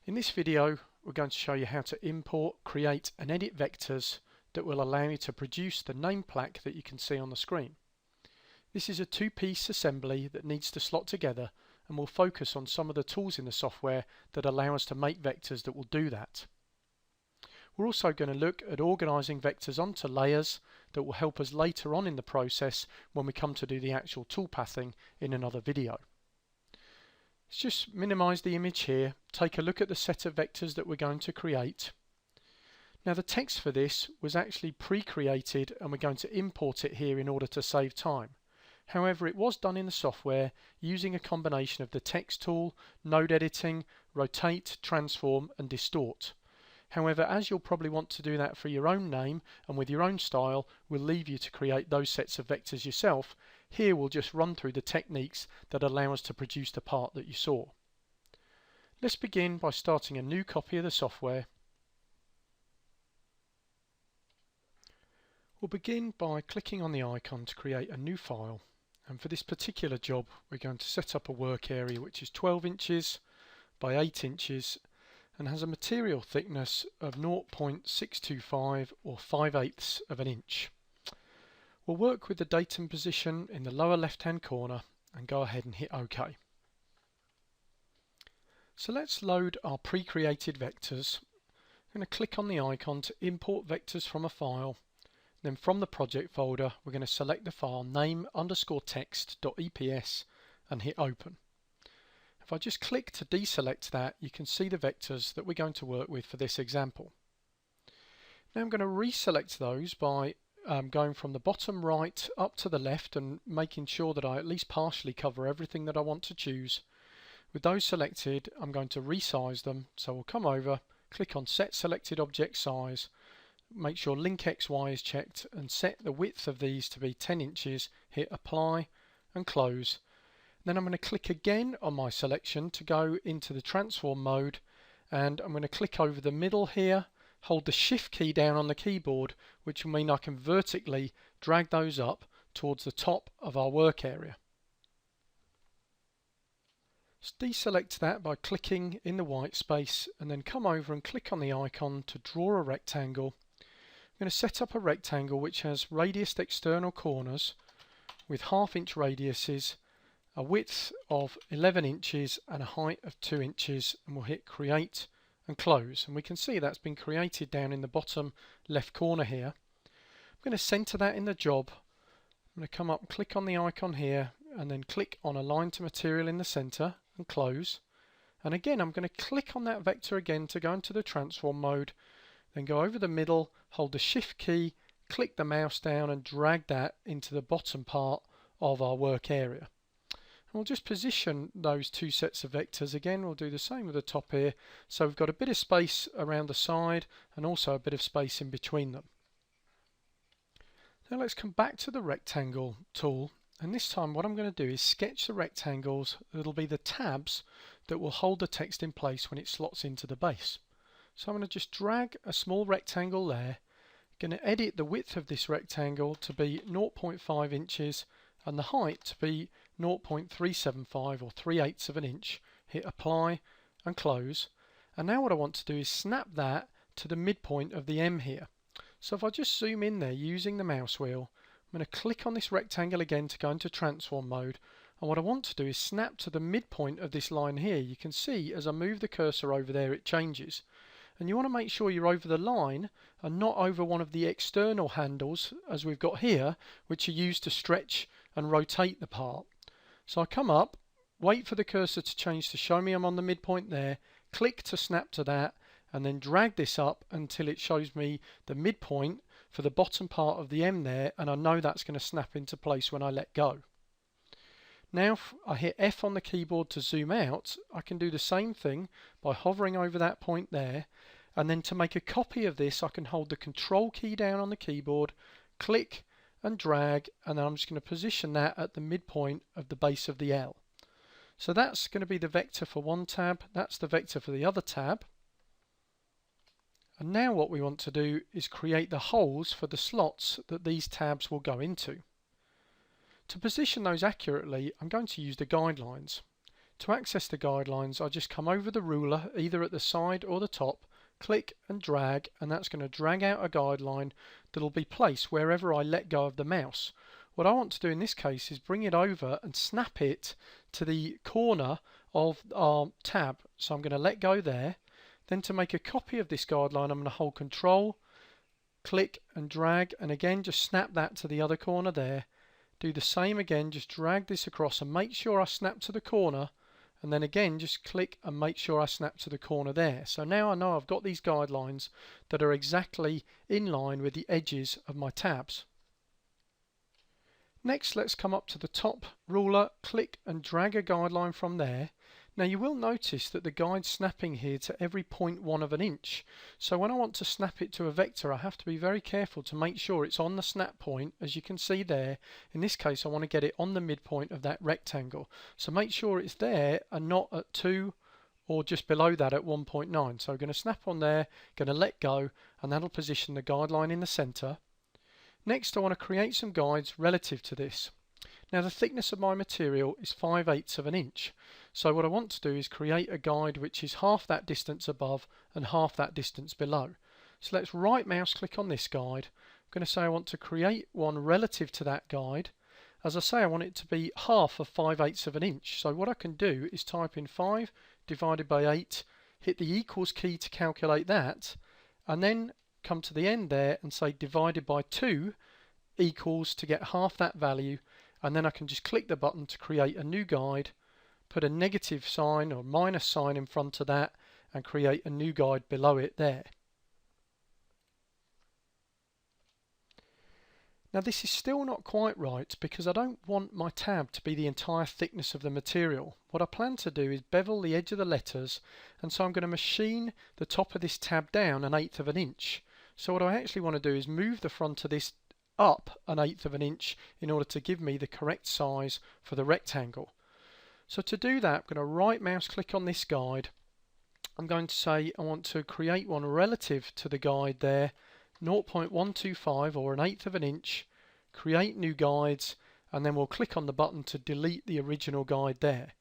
In this video, we're going to show you how to import, create and edit vectors that will allow you to produce the name plaque that you can see on the screen. This is a two-piece assembly that needs to slot together, and we'll focus on some of the tools in the software that allow us to make vectors that will do that. We're also going to look at organising vectors onto layers that will help us later on in the process when we come to do the actual toolpathing in another video. Let's just minimize the image here, take a look at the set of vectors that we're going to create. Now the text for this was actually pre-created and we're going to import it here in order to save time. However, it was done in the software using a combination of the text tool, node editing, rotate, transform and distort. However, as you'll probably want to do that for your own name and with your own style, we'll leave you to create those sets of vectors yourself. Here we'll just run through the techniques that allow us to produce the part that you saw. Let's begin by starting a new copy of the software. We'll begin by clicking on the icon to create a new file, and for this particular job we're going to set up a work area which is 12 inches by 8 inches and has a material thickness of 0.625 or 5/8 of an inch. We'll work with the datum position in the lower left hand corner and go ahead and hit OK. So let's load our pre-created vectors. I'm going to click on the icon to import vectors from a file. Then from the project folder we're going to select the file name_text.eps and hit open. If I just click to deselect that, you can see the vectors that we're going to work with for this example. Now I'm going to reselect those by going from the bottom right up to the left and making sure that I at least partially cover everything that I want to choose. With those selected, I'm going to resize them, so we'll come over, click on Set Selected Object Size, make sure Link XY is checked and set the width of these to be 10 inches, hit Apply and Close. Then I'm going to click again on my selection to go into the transform mode, and I'm going to click over the middle here, hold the Shift key down on the keyboard, which will mean I can vertically drag those up towards the top of our work area. Let's deselect that by clicking in the white space and then come over and click on the icon to draw a rectangle. I'm going to set up a rectangle which has radiused external corners with 1/2 inch radiuses, a width of 11 inches and a height of 2 inches, and we'll hit Create and Close, and we can see that's been created down in the bottom left corner here. I'm going to center that in the job. I'm going to come up and click on the icon here and then click on Align to Material in the center and close, and again I'm going to click on that vector again to go into the transform mode, then go over the middle, hold the Shift key, click the mouse down and drag that into the bottom part of our work area. We'll just position those two sets of vectors again. We'll do the same with the top here, so we've got a bit of space around the side and also a bit of space in between them. Now let's come back to the rectangle tool, and this time what I'm going to do is sketch the rectangles that'll be the tabs that will hold the text in place when it slots into the base. So I'm going to just drag a small rectangle there, going to edit the width of this rectangle to be 0.5 inches and the height to be 0.375 or 3/8 of an inch, hit Apply and Close, and now what I want to do is snap that to the midpoint of the M here. So if I just zoom in there using the mouse wheel, I'm going to click on this rectangle again to go into transform mode, and what I want to do is snap to the midpoint of this line here. You can see as I move the cursor over there it changes, and you want to make sure you're over the line and not over one of the external handles as we've got here, which are used to stretch and rotate the part. So I come up, wait for the cursor to change to show me I'm on the midpoint there, click to snap to that, and then drag this up until it shows me the midpoint for the bottom part of the M there, and I know that's going to snap into place when I let go. Now if I hit F on the keyboard to zoom out, I can do the same thing by hovering over that point there, and then to make a copy of this I can hold the Control key down on the keyboard, click and drag, and then I'm just going to position that at the midpoint of the base of the L. So that's going to be the vector for one tab, that's the vector for the other tab. And now what we want to do is create the holes for the slots that these tabs will go into. To position those accurately, I'm going to use the guidelines. To access the guidelines, I just come over the ruler either at the side or the top, click and drag, and that's going to drag out a guideline that'll be placed wherever I let go of the mouse. What I want to do in this case is bring it over and snap it to the corner of our tab. So I'm going to let go there. Then to make a copy of this guideline, I'm going to hold Control, click and drag, and again just snap that to the other corner there. Do the same again, just drag this across and make sure I snap to the corner, and then again just click and make sure I snap to the corner there. So now I know I've got these guidelines that are exactly in line with the edges of my tabs. Next, let's come up to the top ruler, click and drag a guideline from there. Now you will notice that the guide's snapping here to every 0.1 of an inch. So when I want to snap it to a vector, I have to be very careful to make sure it's on the snap point, as you can see there. In this case, I want to get it on the midpoint of that rectangle. So make sure it's there and not at 2 or just below that at 1.9. So I'm going to snap on there, going to let go, and that'll position the guideline in the center. Next, I want to create some guides relative to this. Now the thickness of my material is 5/8 of an inch. So what I want to do is create a guide which is half that distance above and half that distance below. So let's right mouse click on this guide. I'm going to say I want to create one relative to that guide. As I say, I want it to be half of 5/8 of an inch. So what I can do is type in 5 divided by 8, hit the equals key to calculate that, and then come to the end there and say divided by 2 equals to get half that value, and then I can just click the button to create a new guide, put a negative sign or minus sign in front of that, and create a new guide below it there. Now this is still not quite right because I don't want my tab to be the entire thickness of the material. What I plan to do is bevel the edge of the letters, and so I'm going to machine the top of this tab down 1/8 of an inch. So what I actually want to do is move the front of this up 1/8 of an inch in order to give me the correct size for the rectangle. So to do that, I'm going to right mouse click on this guide. I'm going to say I want to create one relative to the guide there, 0.125 or 1/8 of an inch, create new guides, and then we'll click on the button to delete the original guide there.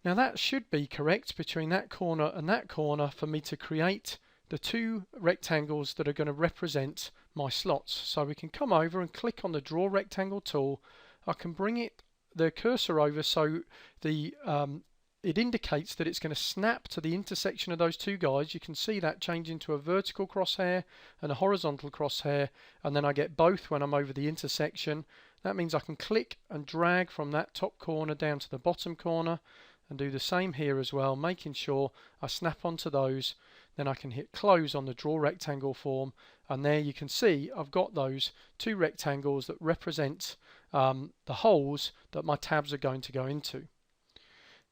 Now that should be correct between that corner and that corner for me to create the two rectangles that are going to represent my slots. So we can come over and click on the draw rectangle tool. I can bring the cursor over so it indicates that it's going to snap to the intersection of those two guides. You can see that change into a vertical crosshair and a horizontal crosshair, and then I get both when I'm over the intersection. That means I can click and drag from that top corner down to the bottom corner, and do the same here as well, making sure I snap onto those. Then I can hit close on the draw rectangle form, and there you can see I've got those two rectangles that represent the holes that my tabs are going to go into.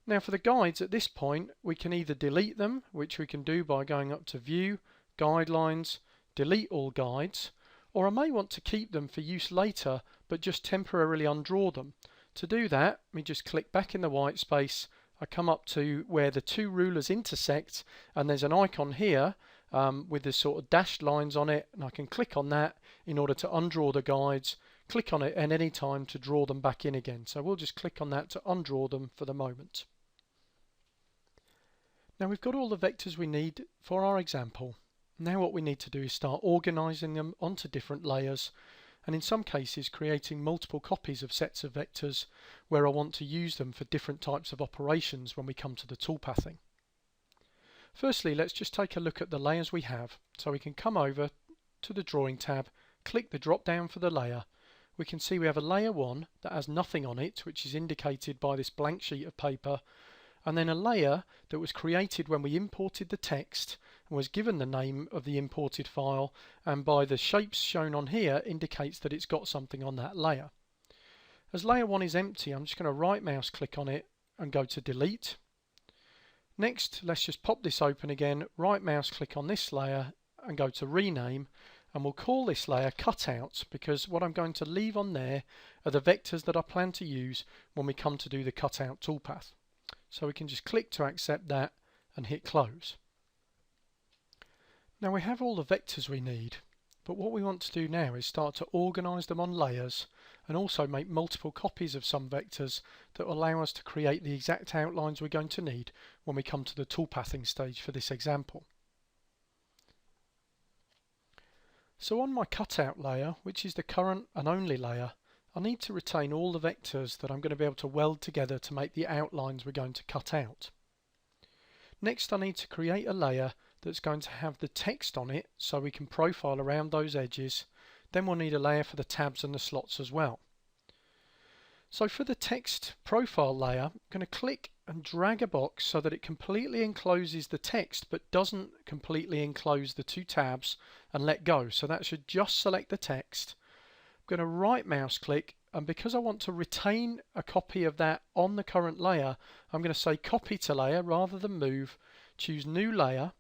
Now for the guides at this point, we can either delete them, which we can do by going up to View, Guidelines, Delete All Guides, or I may want to keep them for use later but just temporarily undraw them. To do that, we just click back in the white space. I come up to where the two rulers intersect, and there's an icon here with the sort of dashed lines on it, and I can click on that in order to undraw the guides, click on it at any time to draw them back in again. So we'll just click on that to undraw them for the moment. Now we've got all the vectors we need for our example. Now what we need to do is start organizing them onto different layers, and in some cases creating multiple copies of sets of vectors where I want to use them for different types of operations when we come to the toolpathing. Firstly, let's just take a look at the layers we have. So we can come over to the drawing tab, click the drop down for the layer. We can see we have a layer 1 that has nothing on it, which is indicated by this blank sheet of paper, and then a layer that was created when we imported the text and was given the name of the imported file, and by the shapes shown on here indicates that it's got something on that layer. As layer 1 is empty, I'm just going to right mouse click on it and go to delete. Next, let's just pop this open again, right mouse click on this layer and go to rename, and we'll call this layer cutout, because what I'm going to leave on there are the vectors that I plan to use when we come to do the cutout toolpath. So we can just click to accept that and hit close. Now we have all the vectors we need, but what we want to do now is start to organize them on layers, and also make multiple copies of some vectors that will allow us to create the exact outlines we're going to need when we come to the toolpathing stage for this example. So on my cutout layer, which is the current and only layer, I need to retain all the vectors that I'm going to be able to weld together to make the outlines we're going to cut out. Next, I need to create a layer that's going to have the text on it so we can profile around those edges. Then we'll need a layer for the tabs and the slots as well. So for the text profile layer, I'm going to click and drag a box so that it completely encloses the text but doesn't completely enclose the two tabs, and let go. So that should just select the text. I'm going to right mouse click, and because I want to retain a copy of that on the current layer, I'm going to say copy to layer rather than move, choose new layer,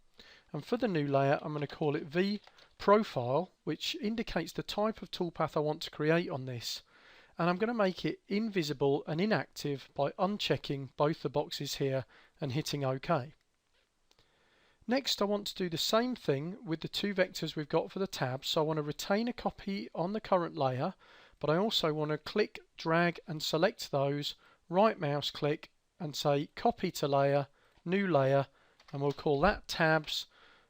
and for the new layer I'm going to call it V profile, which indicates the type of toolpath I want to create on this. And I'm going to make it invisible and inactive by unchecking both the boxes here and hitting OK. Next, I want to do the same thing with the two vectors we've got for the tabs. So I want to retain a copy on the current layer, but I also want to click, drag and select those, right mouse click and say copy to layer, new layer, and we'll call that tabs,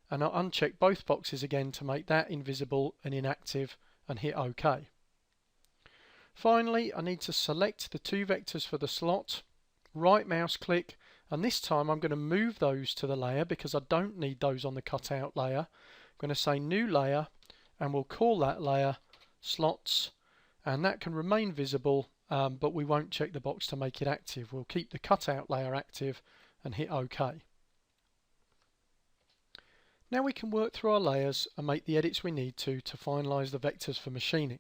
and I'll uncheck both boxes again to make that invisible and inactive and hit OK. Finally, I need to select the two vectors for the slot, right mouse click, and this time I'm going to move those to the layer because I don't need those on the cutout layer. I'm going to say new layer, and we'll call that layer slots, and that can remain visible, but we won't check the box to make it active. We'll keep the cutout layer active and hit OK. Now we can work through our layers and make the edits we need to finalise the vectors for machining.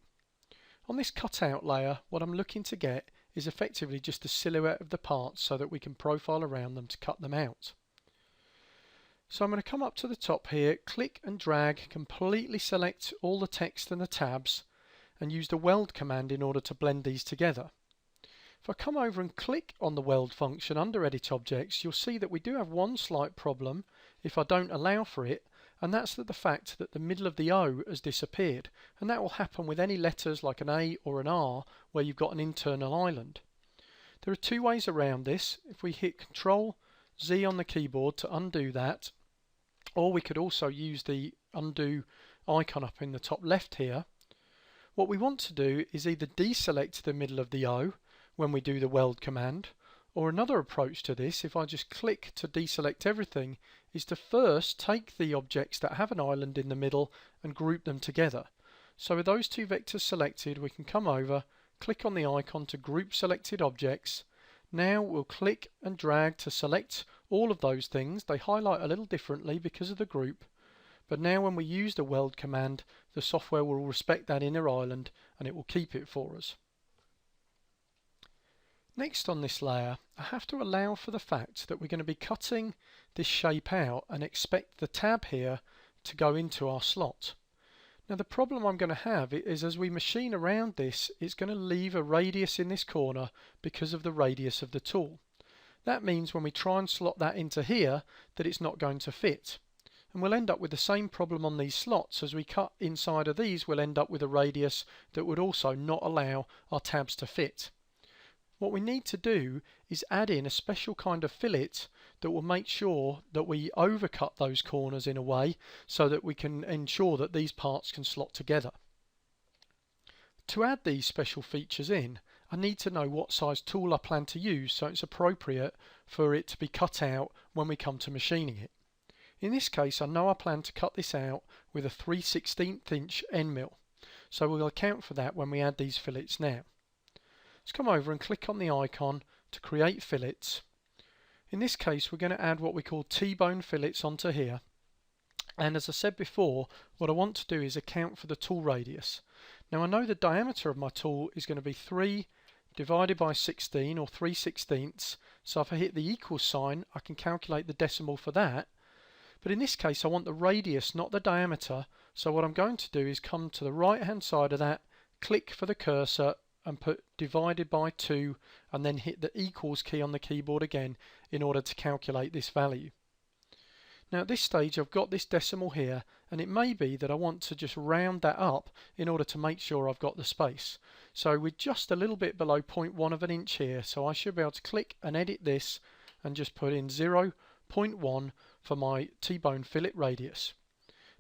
On this cutout layer, what I'm looking to get is effectively just the silhouette of the parts so that we can profile around them to cut them out. So I'm going to come up to the top here, click and drag, completely select all the text and the tabs, and use the weld command in order to blend these together. If I come over and click on the weld function under Edit Objects, you'll see that we do have one slight problem if I don't allow for it, and that's the fact that the middle of the O has disappeared, and that will happen with any letters like an A or an R where you've got an internal island. There are two ways around this. If we hit Ctrl Z on the keyboard to undo that, or we could also use the undo icon up in the top left here. What we want to do is either deselect the middle of the O when we do the weld command, or another approach to this, if I just click to deselect everything, is to first take the objects that have an island in the middle and group them together. So with those two vectors selected, we can come over, click on the icon to group selected objects. Now we'll click and drag to select all of those things. They highlight a little differently because of the group, but now when we use the weld command, the software will respect that inner island and it will keep it for us. Next on this layer, I have to allow for the fact that we're going to be cutting this shape out and expect the tab here to go into our slot. Now the problem I'm going to have is as we machine around this, it's going to leave a radius in this corner because of the radius of the tool. That means when we try and slot that into here, that it's not going to fit. And we'll end up with the same problem on these slots. As we cut inside of these, we'll end up with a radius that would also not allow our tabs to fit. What we need to do is add in a special kind of fillet that will make sure that we overcut those corners in a way so that we can ensure that these parts can slot together. To add these special features in, I need to know what size tool I plan to use so it's appropriate for it to be cut out when we come to machining it. In this case, I know I plan to cut this out with a 3/16 inch end mill, so we'll account for that when we add these fillets now. Let's come over and click on the icon to create fillets. In this case, we're going to add what we call Tbone Phillips onto here. And as I said before, what I want to do is account for the tool radius. Now I know the diameter of my tool is going to be 3 divided by 16 or 3/16. So if I hit the equal sign, I can calculate the decimal for that. But in this case, I want the radius, not the diameter. So what I'm going to do is come to the right hand side of that, click for the cursor, and put divided by 2, and then hit the equals key on the keyboard again in order to calculate this value. Now at this stage I've got this decimal here, and it may be that I want to just round that up in order to make sure I've got the space. So we're just a little bit below 0.1 of an inch here, so I should be able to click and edit this and just put in 0.1 for my T-bone fillet radius.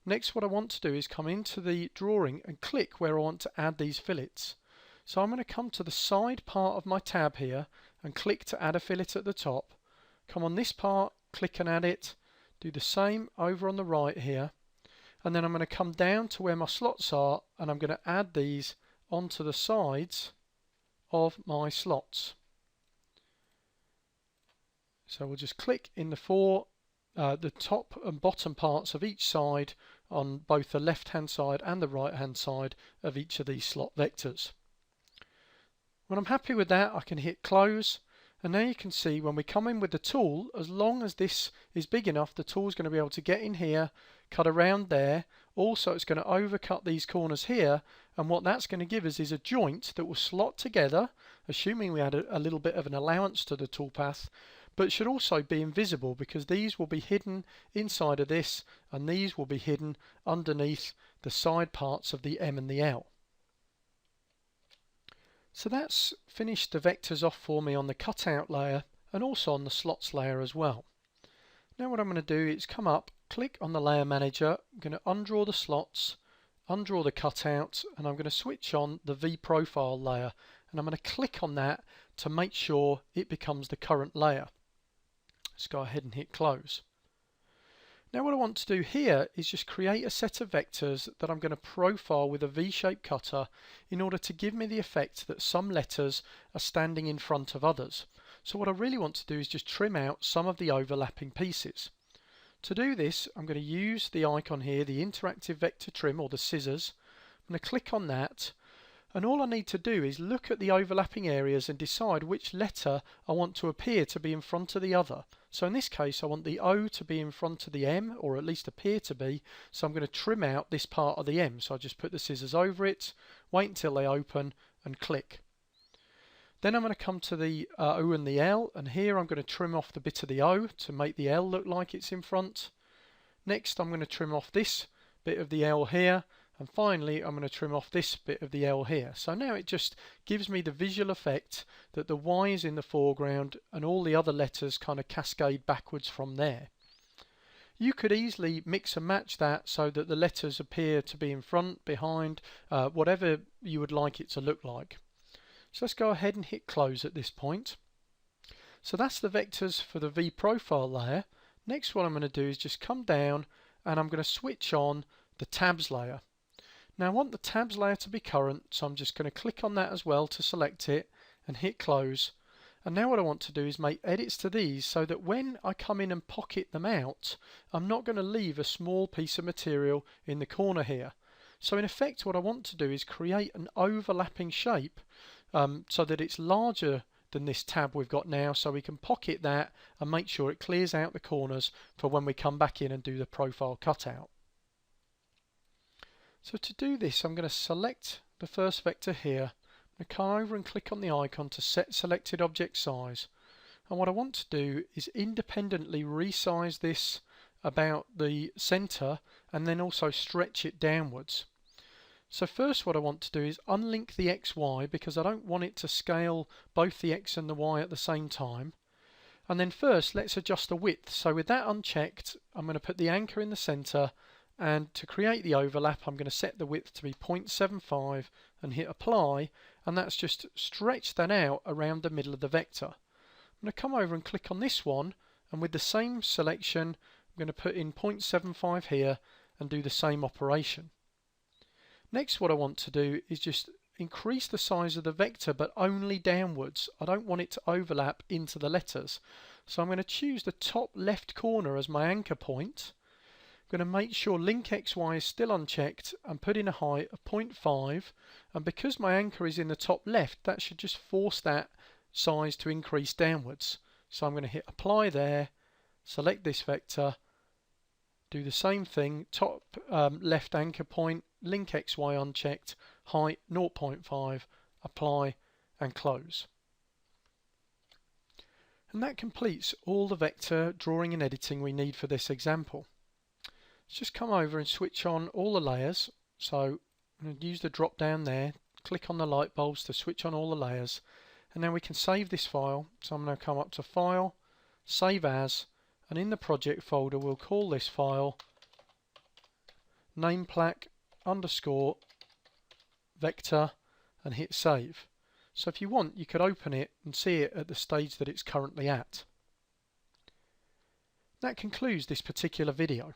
Next, what I want to do is come into the drawing and click where I want to add these fillets. So I'm going to come to the side part of my tab here and click to add a fillet at the top. Come on this part, click and add it. Do the same over on the right here. And then I'm going to come down to where my slots are and I'm going to add these onto the sides of my slots. So we'll just click in the top and bottom parts of each side on both the left hand side and the right hand side of each of these slot vectors. When I'm happy with that, I can hit close, and now you can see when we come in with the tool, as long as this is big enough, the tool is going to be able to get in here, cut around there. Also, it's going to overcut these corners here, and what that's going to give us is a joint that will slot together, assuming we had a little bit of an allowance to the toolpath, but should also be invisible because these will be hidden inside of this, and these will be hidden underneath the side parts of the M and the L. So that's finished the vectors off for me on the cutout layer and also on the slots layer as well. Now what I'm going to do is come up, click on the layer manager, I'm going to undraw the slots, undraw the cutout, and I'm going to switch on the V profile layer, and I'm going to click on that to make sure it becomes the current layer. Let's go ahead and hit close. Now what I want to do here is just create a set of vectors that I'm going to profile with a V-shaped cutter in order to give me the effect that some letters are standing in front of others. So what I really want to do is just trim out some of the overlapping pieces. To do this, I'm going to use the icon here, the interactive vector trim, or the scissors. I'm going to click on that, and all I need to do is look at the overlapping areas and decide which letter I want to appear to be in front of the other. So in this case, I want the O to be in front of the M, or at least appear to be, so I'm going to trim out this part of the M. So I just put the scissors over it, wait until they open, and click. Then I'm going to come to the O and the L, and here I'm going to trim off the bit of the O to make the L look like it's in front. Next, I'm going to trim off this bit of the L here, and finally I'm going to trim off this bit of the L here. So now it just gives me the visual effect that the Y is in the foreground and all the other letters kind of cascade backwards from there. You could easily mix and match that so that the letters appear to be in front, behind, whatever you would like it to look like. So let's go ahead and hit close at this point. So that's the vectors for the V profile layer. Next, what I'm going to do is just come down and I'm going to switch on the tabs layer. Now I want the tabs layer to be current, so I'm just going to click on that as well to select it and hit close. And now what I want to do is make edits to these so that when I come in and pocket them out, I'm not going to leave a small piece of material in the corner here. So in effect, what I want to do is create an overlapping shape so that it's larger than this tab we've got now, so we can pocket that and make sure it clears out the corners for when we come back in and do the profile cutout. So to do this, I'm going to select the first vector here. I'm going to come over and click on the icon to set selected object size. And what I want to do is independently resize this about the center and then also stretch it downwards. So first what I want to do is unlink the XY because I don't want it to scale both the X and the Y at the same time. And then first let's adjust the width. So with that unchecked, I'm going to put the anchor in the center, and to create the overlap I'm going to set the width to be 0.75 and hit apply, and that's just stretched that out around the middle of the vector. I'm going to come over and click on this one, and with the same selection I'm going to put in 0.75 here and do the same operation. Next, what I want to do is just increase the size of the vector, but only downwards. I don't want it to overlap into the letters. So I'm going to choose the top left corner as my anchor point. I'm going to make sure link XY is still unchecked and put in a height of 0.5, and because my anchor is in the top left, that should just force that size to increase downwards. So I'm going to hit apply there, select this vector, do the same thing, top left anchor point, link XY unchecked, height 0.5, apply and close. And that completes all the vector drawing and editing we need for this example. Let's just come over and switch on all the layers. So I'm going to use the drop down there, click on the light bulbs to switch on all the layers, and then we can save this file. So I'm going to come up to File, Save As, and in the project folder we'll call this file nameplaque underscore vector and hit save. So if you want, you could open it and see it at the stage that it's currently at. That concludes this particular video.